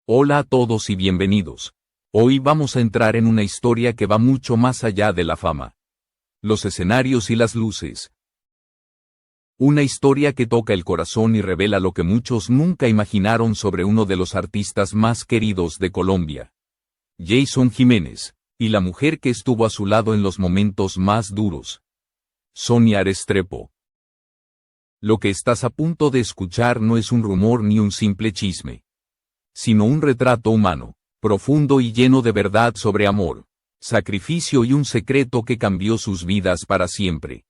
Hola a todos y bienvenidos. Hoy vamos a entrar en una historia que va mucho más allá de la fama. Los escenarios y las luces. Una historia que toca el corazón y revela lo que muchos nunca imaginaron sobre uno de los artistas más queridos de Colombia. Jason Jiménez, y la mujer que estuvo a su lado en los momentos más duros. Sonia Restrepo. Lo que estás a punto de escuchar no es un rumor ni un simple chisme, sino un retrato humano, profundo y lleno de verdad sobre amor, sacrificio y un secreto que cambió sus vidas para siempre.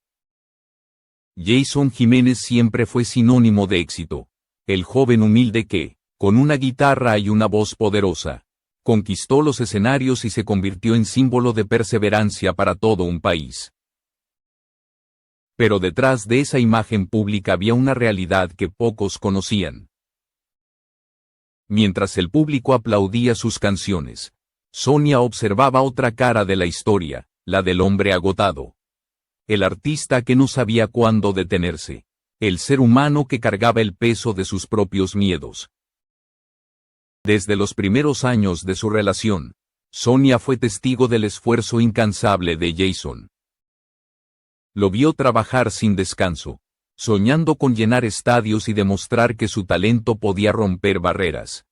Jason Jiménez siempre fue sinónimo de éxito, el joven humilde que, con una guitarra y una voz poderosa, conquistó los escenarios y se convirtió en símbolo de perseverancia para todo un país. Pero detrás de esa imagen pública había una realidad que pocos conocían. Mientras el público aplaudía sus canciones, Sonia observaba otra cara de la historia, la del hombre agotado. El artista que no sabía cuándo detenerse. El ser humano que cargaba el peso de sus propios miedos. Desde los primeros años de su relación, Sonia fue testigo del esfuerzo incansable de Jason. Lo vio trabajar sin descanso, soñando con llenar estadios y demostrar que su talento podía romper barreras.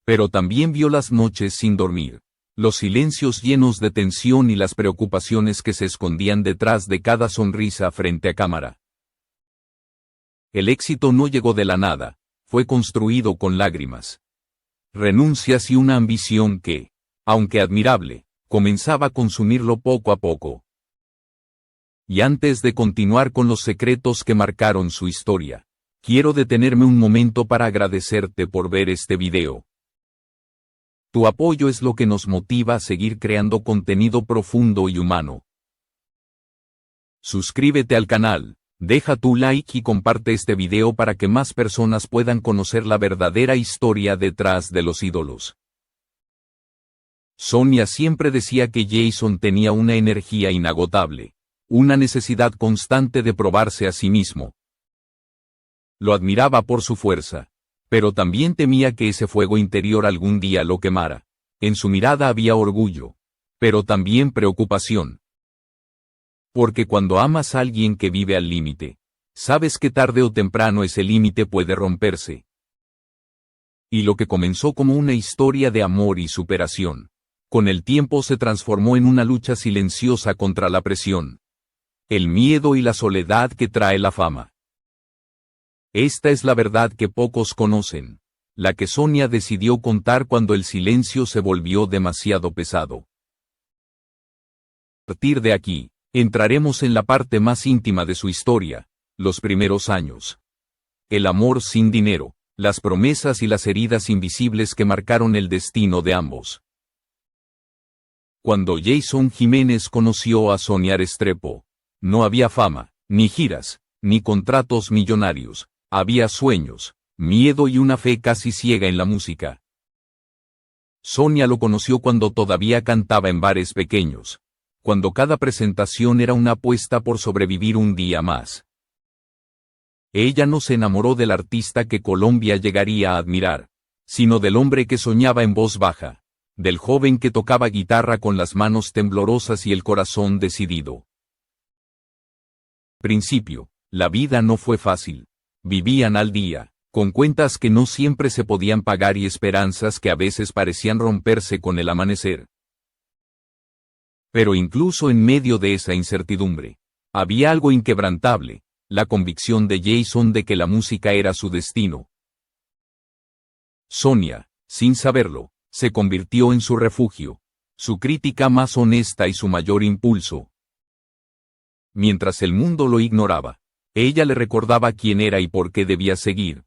Pero también vio las noches sin dormir, los silencios llenos de tensión y las preocupaciones que se escondían detrás de cada sonrisa frente a cámara. El éxito no llegó de la nada, fue construido con lágrimas, renuncias y una ambición que, aunque admirable, comenzaba a consumirlo poco a poco. Y antes de continuar con los secretos que marcaron su historia, quiero detenerme un momento para agradecerte por ver este video. Tu apoyo es lo que nos motiva a seguir creando contenido profundo y humano. Suscríbete al canal, deja tu like y comparte este video para que más personas puedan conocer la verdadera historia detrás de los ídolos. Sonia siempre decía que Jason tenía una energía inagotable. Una necesidad constante de probarse a sí mismo. Lo admiraba por su fuerza, pero también temía que ese fuego interior algún día lo quemara. En su mirada había orgullo, pero también preocupación. Porque cuando amas a alguien que vive al límite, sabes que tarde o temprano ese límite puede romperse. Y lo que comenzó como una historia de amor y superación, con el tiempo se transformó en una lucha silenciosa contra la presión, el miedo y la soledad que trae la fama. Esta es la verdad que pocos conocen, la que Sonia decidió contar cuando el silencio se volvió demasiado pesado. A partir de aquí, entraremos en la parte más íntima de su historia, los primeros años. El amor sin dinero, las promesas y las heridas invisibles que marcaron el destino de ambos. Cuando Jason Jiménez conoció a Sonia Restrepo, no había fama, ni giras, ni contratos millonarios, había sueños, miedo y una fe casi ciega en la música. Sonia lo conoció cuando todavía cantaba en bares pequeños, cuando cada presentación era una apuesta por sobrevivir un día más. Ella no se enamoró del artista que Colombia llegaría a admirar, sino del hombre que soñaba en voz baja, del joven que tocaba guitarra con las manos temblorosas y el corazón decidido. Principio, la vida no fue fácil. Vivían al día, con cuentas que no siempre se podían pagar y esperanzas que a veces parecían romperse con el amanecer. Pero incluso en medio de esa incertidumbre, había algo inquebrantable, la convicción de Jason de que la música era su destino. Sonia, sin saberlo, se convirtió en su refugio, su crítica más honesta y su mayor impulso. Mientras el mundo lo ignoraba, ella le recordaba quién era y por qué debía seguir.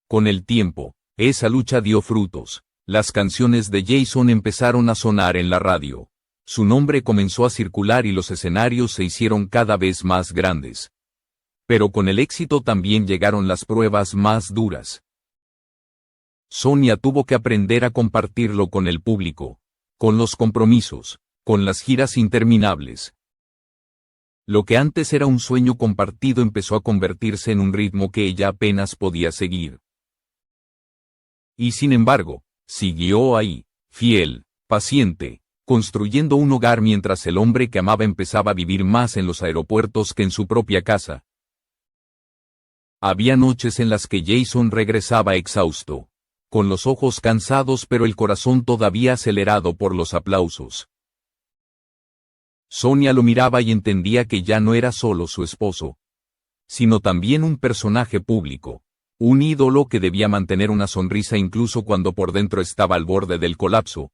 Con el tiempo, esa lucha dio frutos. Las canciones de Jason empezaron a sonar en la radio. Su nombre comenzó a circular y los escenarios se hicieron cada vez más grandes. Pero con el éxito también llegaron las pruebas más duras. Sonia tuvo que aprender a compartirlo con el público, con los compromisos, con las giras interminables. Lo que antes era un sueño compartido empezó a convertirse en un ritmo que ella apenas podía seguir. Y sin embargo, siguió ahí, fiel, paciente, construyendo un hogar mientras el hombre que amaba empezaba a vivir más en los aeropuertos que en su propia casa. Había noches en las que Jason regresaba exhausto, con los ojos cansados pero el corazón todavía acelerado por los aplausos. Sonia lo miraba y entendía que ya no era solo su esposo, sino también un personaje público, un ídolo que debía mantener una sonrisa incluso cuando por dentro estaba al borde del colapso.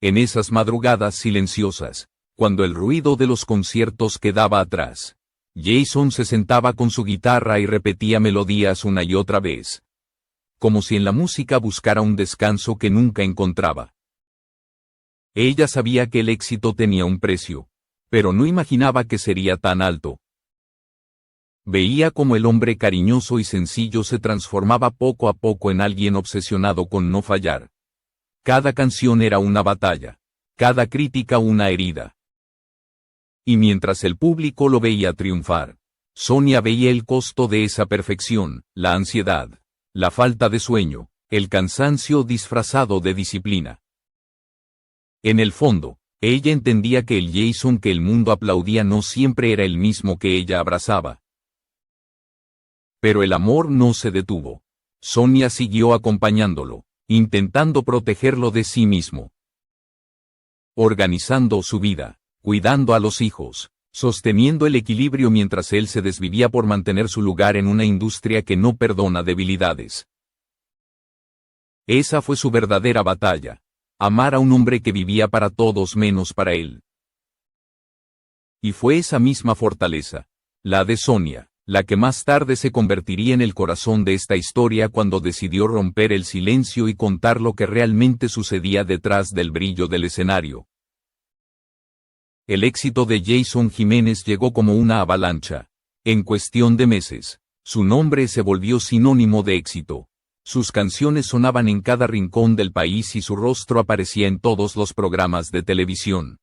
En esas madrugadas silenciosas, cuando el ruido de los conciertos quedaba atrás, Jason se sentaba con su guitarra y repetía melodías una y otra vez, como si en la música buscara un descanso que nunca encontraba. Ella sabía que el éxito tenía un precio, pero no imaginaba que sería tan alto. Veía cómo el hombre cariñoso y sencillo se transformaba poco a poco en alguien obsesionado con no fallar. Cada canción era una batalla, cada crítica una herida. Y mientras el público lo veía triunfar, Sonia veía el costo de esa perfección, la ansiedad, la falta de sueño, el cansancio disfrazado de disciplina. En el fondo, ella entendía que el Jason que el mundo aplaudía no siempre era el mismo que ella abrazaba. Pero el amor no se detuvo. Sonia siguió acompañándolo, intentando protegerlo de sí mismo. Organizando su vida, cuidando a los hijos, sosteniendo el equilibrio mientras él se desvivía por mantener su lugar en una industria que no perdona debilidades. Esa fue su verdadera batalla. Amar a un hombre que vivía para todos menos para él. Y fue esa misma fortaleza, la de Sonia, la que más tarde se convertiría en el corazón de esta historia cuando decidió romper el silencio y contar lo que realmente sucedía detrás del brillo del escenario. El éxito de Jason Jiménez llegó como una avalancha. En cuestión de meses, su nombre se volvió sinónimo de éxito. Sus canciones sonaban en cada rincón del país y su rostro aparecía en todos los programas de televisión.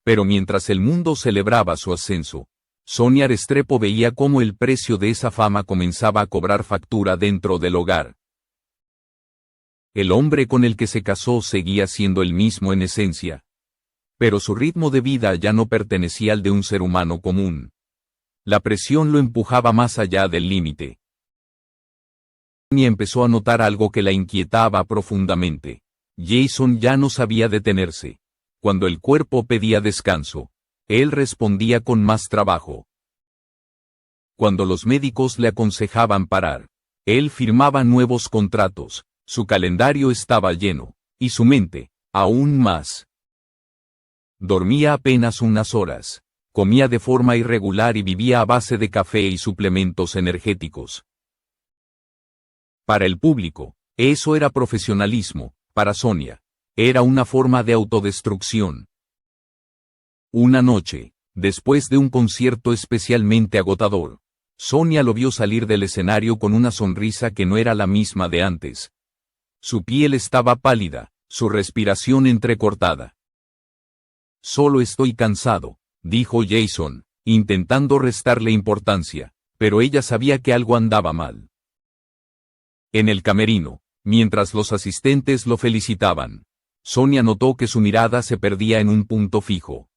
Pero mientras el mundo celebraba su ascenso, Sonia Restrepo veía cómo el precio de esa fama comenzaba a cobrar factura dentro del hogar. El hombre con el que se casó seguía siendo el mismo en esencia, pero su ritmo de vida ya no pertenecía al de un ser humano común. La presión lo empujaba más allá del límite. Sonia empezó a notar algo que la inquietaba profundamente. Jason ya no sabía detenerse. Cuando el cuerpo pedía descanso, él respondía con más trabajo. Cuando los médicos le aconsejaban parar, él firmaba nuevos contratos, su calendario estaba lleno, y su mente, aún más. Dormía apenas unas horas, comía de forma irregular y vivía a base de café y suplementos energéticos. Para el público, eso era profesionalismo, para Sonia, era una forma de autodestrucción. Una noche, después de un concierto especialmente agotador, Sonia lo vio salir del escenario con una sonrisa que no era la misma de antes. Su piel estaba pálida, su respiración entrecortada. Solo estoy cansado, dijo Jason, intentando restarle importancia, pero ella sabía que algo andaba mal. En el camerino, mientras los asistentes lo felicitaban, Sonia notó que su mirada se perdía en un punto fijo.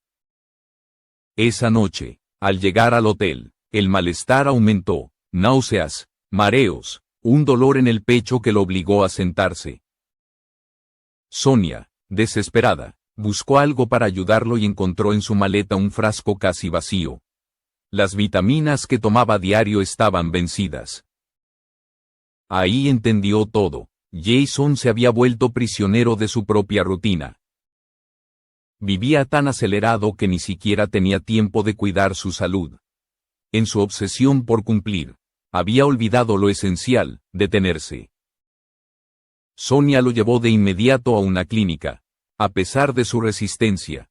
Esa noche, al llegar al hotel, el malestar aumentó, náuseas, mareos, un dolor en el pecho que lo obligó a sentarse. Sonia, desesperada, buscó algo para ayudarlo y encontró en su maleta un frasco casi vacío. Las vitaminas que tomaba diario estaban vencidas. Ahí entendió todo. Jason se había vuelto prisionero de su propia rutina. Vivía tan acelerado que ni siquiera tenía tiempo de cuidar su salud. En su obsesión por cumplir, había olvidado lo esencial, detenerse. Sonia lo llevó de inmediato a una clínica, a pesar de su resistencia.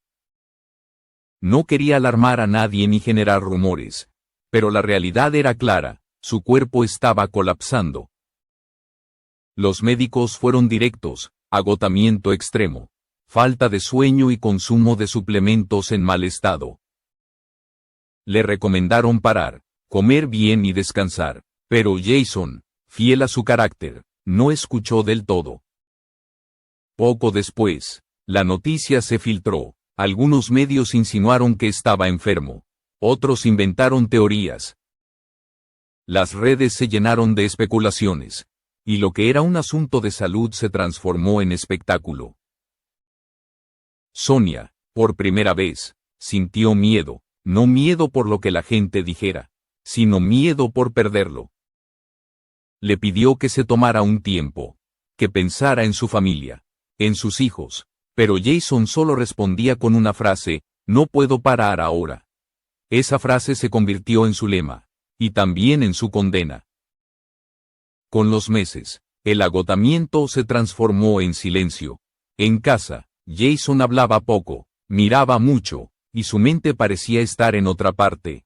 No quería alarmar a nadie ni generar rumores, pero la realidad era clara, su cuerpo estaba colapsando. Los médicos fueron directos: agotamiento extremo, falta de sueño y consumo de suplementos en mal estado. Le recomendaron parar, comer bien y descansar, pero Jason, fiel a su carácter, no escuchó del todo. Poco después, la noticia se filtró. Algunos medios insinuaron que estaba enfermo. Otros inventaron teorías. Las redes se llenaron de especulaciones. Y lo que era un asunto de salud se transformó en espectáculo. Sonia, por primera vez, sintió miedo, no miedo por lo que la gente dijera, sino miedo por perderlo. Le pidió que se tomara un tiempo, que pensara en su familia, en sus hijos, pero Jason solo respondía con una frase: no puedo parar ahora. Esa frase se convirtió en su lema, y también en su condena. Con los meses, el agotamiento se transformó en silencio. En casa, Jason hablaba poco, miraba mucho, y su mente parecía estar en otra parte.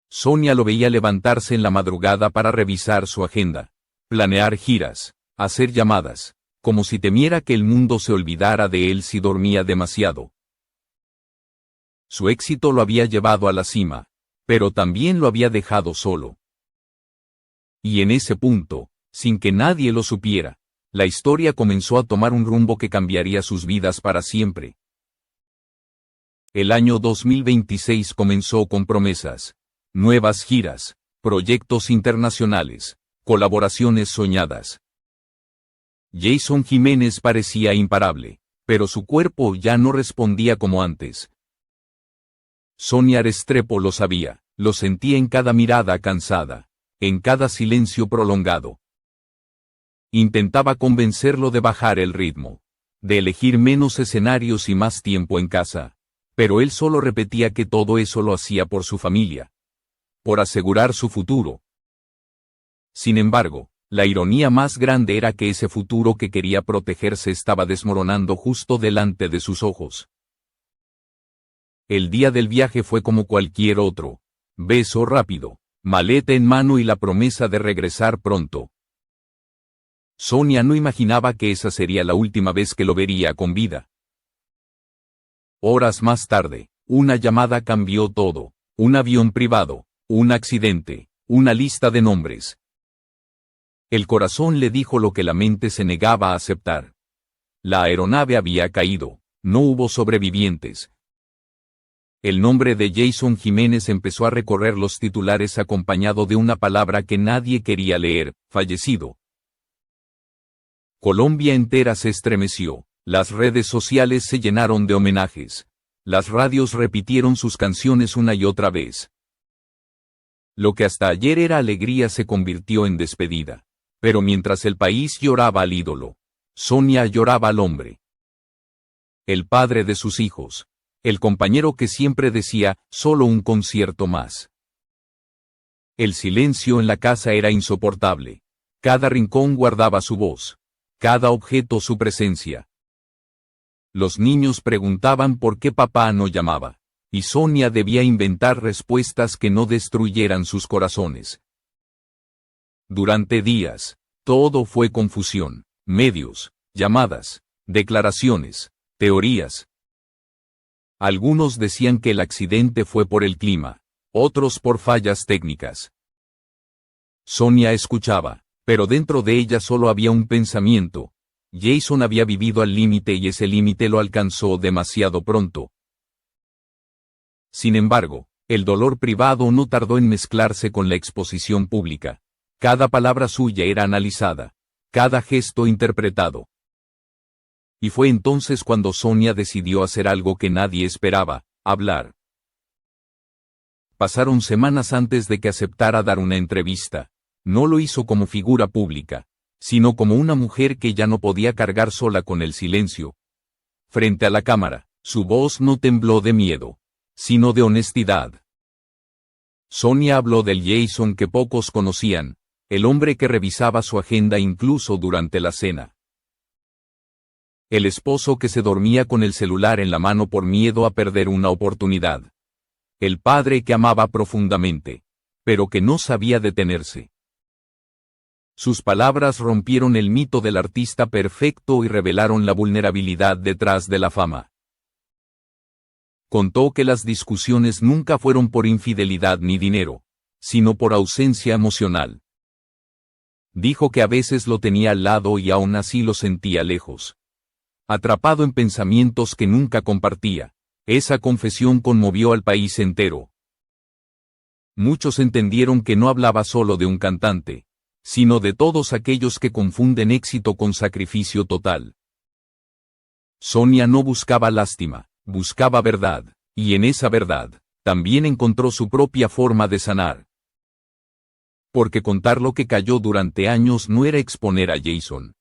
Sonia lo veía levantarse en la madrugada para revisar su agenda, planear giras, hacer llamadas, como si temiera que el mundo se olvidara de él si dormía demasiado. Su éxito lo había llevado a la cima, pero también lo había dejado solo. Y en ese punto, sin que nadie lo supiera, la historia comenzó a tomar un rumbo que cambiaría sus vidas para siempre. El año 2026 comenzó con promesas, nuevas giras, proyectos internacionales, colaboraciones soñadas. Jason Jiménez parecía imparable, pero su cuerpo ya no respondía como antes. Sonia Restrepo lo sabía, lo sentía en cada mirada cansada, en cada silencio prolongado. Intentaba convencerlo de bajar el ritmo, de elegir menos escenarios y más tiempo en casa, pero él solo repetía que todo eso lo hacía por su familia, por asegurar su futuro. Sin embargo, la ironía más grande era que ese futuro que quería proteger se estaba desmoronando justo delante de sus ojos. El día del viaje fue como cualquier otro: beso rápido, maleta en mano y la promesa de regresar pronto. Sonia no imaginaba que esa sería la última vez que lo vería con vida. Horas más tarde, una llamada cambió todo: un avión privado, un accidente, una lista de nombres. El corazón le dijo lo que la mente se negaba a aceptar. La aeronave había caído, no hubo sobrevivientes. El nombre de Jason Jiménez empezó a recorrer los titulares acompañado de una palabra que nadie quería leer: fallecido. Colombia entera se estremeció, las redes sociales se llenaron de homenajes, las radios repitieron sus canciones una y otra vez. Lo que hasta ayer era alegría se convirtió en despedida. Pero mientras el país lloraba al ídolo, Sonia lloraba al hombre. El padre de sus hijos. El compañero que siempre decía: solo un concierto más. El silencio en la casa era insoportable. Cada rincón guardaba su voz. Cada objeto su presencia. Los niños preguntaban por qué papá no llamaba, y Sonia debía inventar respuestas que no destruyeran sus corazones. Durante días, todo fue confusión: medios, llamadas, declaraciones, teorías. Algunos decían que el accidente fue por el clima, otros por fallas técnicas. Sonia escuchaba, pero dentro de ella solo había un pensamiento: Jason había vivido al límite y ese límite lo alcanzó demasiado pronto. Sin embargo, el dolor privado no tardó en mezclarse con la exposición pública. Cada palabra suya era analizada, cada gesto interpretado. Y fue entonces cuando Sonia decidió hacer algo que nadie esperaba: hablar. Pasaron semanas antes de que aceptara dar una entrevista. No lo hizo como figura pública, sino como una mujer que ya no podía cargar sola con el silencio. Frente a la cámara, su voz no tembló de miedo, sino de honestidad. Sonia habló del Jason que pocos conocían, el hombre que revisaba su agenda incluso durante la cena. El esposo que se dormía con el celular en la mano por miedo a perder una oportunidad. El padre que amaba profundamente, pero que no sabía detenerse. Sus palabras rompieron el mito del artista perfecto y revelaron la vulnerabilidad detrás de la fama. Contó que las discusiones nunca fueron por infidelidad ni dinero, sino por ausencia emocional. Dijo que a veces lo tenía al lado y aún así lo sentía lejos. Atrapado en pensamientos que nunca compartía. Esa confesión conmovió al país entero. Muchos entendieron que no hablaba solo de un cantante, sino de todos aquellos que confunden éxito con sacrificio total. Sonia no buscaba lástima, buscaba verdad, y en esa verdad, también encontró su propia forma de sanar. Porque contar lo que cayó durante años no era exponer a Jason.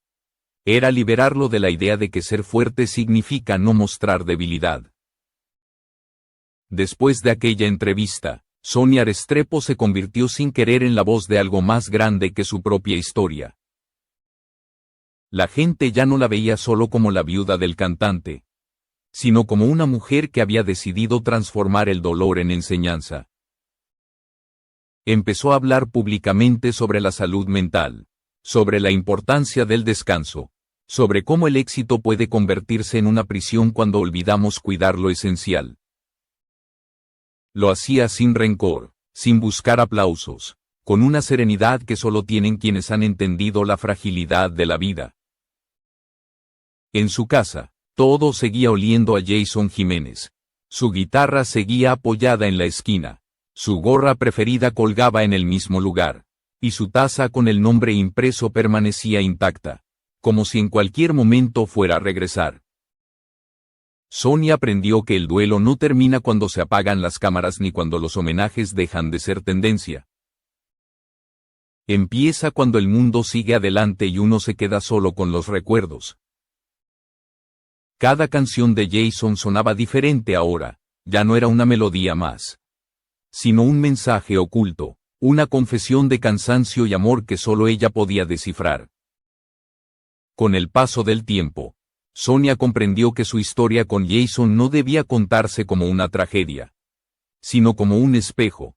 Era liberarlo de la idea de que ser fuerte significa no mostrar debilidad. Después de aquella entrevista, Sonia Restrepo se convirtió sin querer en la voz de algo más grande que su propia historia. La gente ya no la veía solo como la viuda del cantante, sino como una mujer que había decidido transformar el dolor en enseñanza. Empezó a hablar públicamente sobre la salud mental, sobre la importancia del descanso, sobre cómo el éxito puede convertirse en una prisión cuando olvidamos cuidar lo esencial. Lo hacía sin rencor, sin buscar aplausos, con una serenidad que solo tienen quienes han entendido la fragilidad de la vida. En su casa, todo seguía oliendo a Jason Jiménez. Su guitarra seguía apoyada en la esquina. Su gorra preferida colgaba en el mismo lugar. Y su taza con el nombre impreso permanecía intacta, como si en cualquier momento fuera a regresar. Sonia aprendió que el duelo no termina cuando se apagan las cámaras ni cuando los homenajes dejan de ser tendencia. Empieza cuando el mundo sigue adelante y uno se queda solo con los recuerdos. Cada canción de Jason sonaba diferente ahora, ya no era una melodía más, sino un mensaje oculto, una confesión de cansancio y amor que solo ella podía descifrar. Con el paso del tiempo, Sonia comprendió que su historia con Jason no debía contarse como una tragedia, sino como un espejo.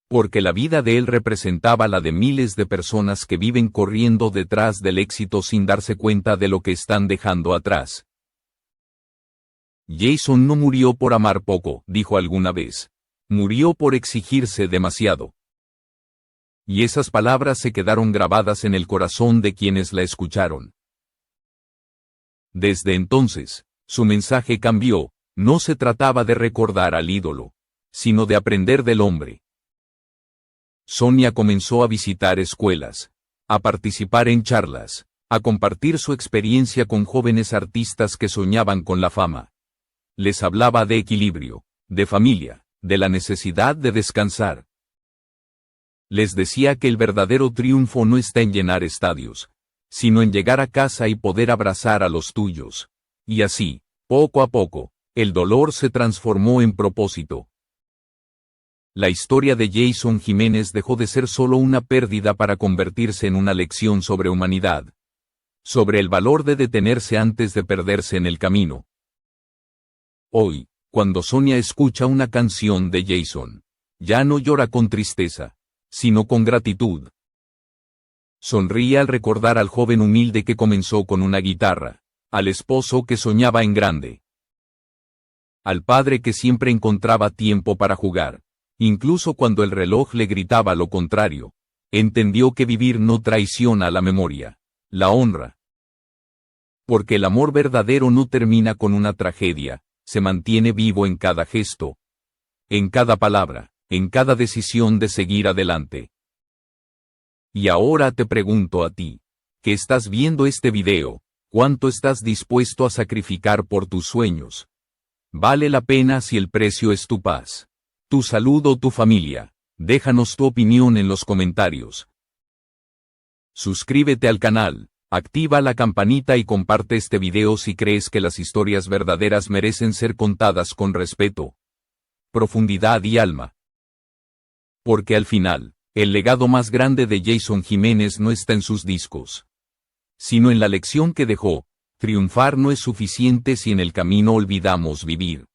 Porque la vida de él representaba la de miles de personas que viven corriendo detrás del éxito sin darse cuenta de lo que están dejando atrás. Jason no murió por amar poco, dijo alguna vez. Murió por exigirse demasiado. Y esas palabras se quedaron grabadas en el corazón de quienes la escucharon. Desde entonces, su mensaje cambió, no se trataba de recordar al ídolo, sino de aprender del hombre. Sonia comenzó a visitar escuelas, a participar en charlas, a compartir su experiencia con jóvenes artistas que soñaban con la fama. Les hablaba de equilibrio, de familia, de la necesidad de descansar. Les decía que el verdadero triunfo no está en llenar estadios, sino en llegar a casa y poder abrazar a los tuyos. Y así, poco a poco, el dolor se transformó en propósito. La historia de Jason Jiménez dejó de ser solo una pérdida para convertirse en una lección sobre humanidad. Sobre el valor de detenerse antes de perderse en el camino. Hoy, cuando Sonia escucha una canción de Jason, ya no llora con tristeza, sino con gratitud. Sonríe al recordar al joven humilde que comenzó con una guitarra, al esposo que soñaba en grande, al padre que siempre encontraba tiempo para jugar, incluso cuando el reloj le gritaba lo contrario. Entendió que vivir no traiciona la memoria, la honra. Porque el amor verdadero no termina con una tragedia, se mantiene vivo en cada gesto, en cada palabra, en cada decisión de seguir adelante. Y ahora te pregunto a ti, que estás viendo este video, ¿cuánto estás dispuesto a sacrificar por tus sueños? ¿Vale la pena si el precio es tu paz, tu salud o tu familia? Déjanos tu opinión en los comentarios. Suscríbete al canal, activa la campanita y comparte este video si crees que las historias verdaderas merecen ser contadas con respeto, profundidad y alma. Porque al final, el legado más grande de Jason Jiménez no está en sus discos, sino en la lección que dejó. Triunfar no es suficiente si en el camino olvidamos vivir.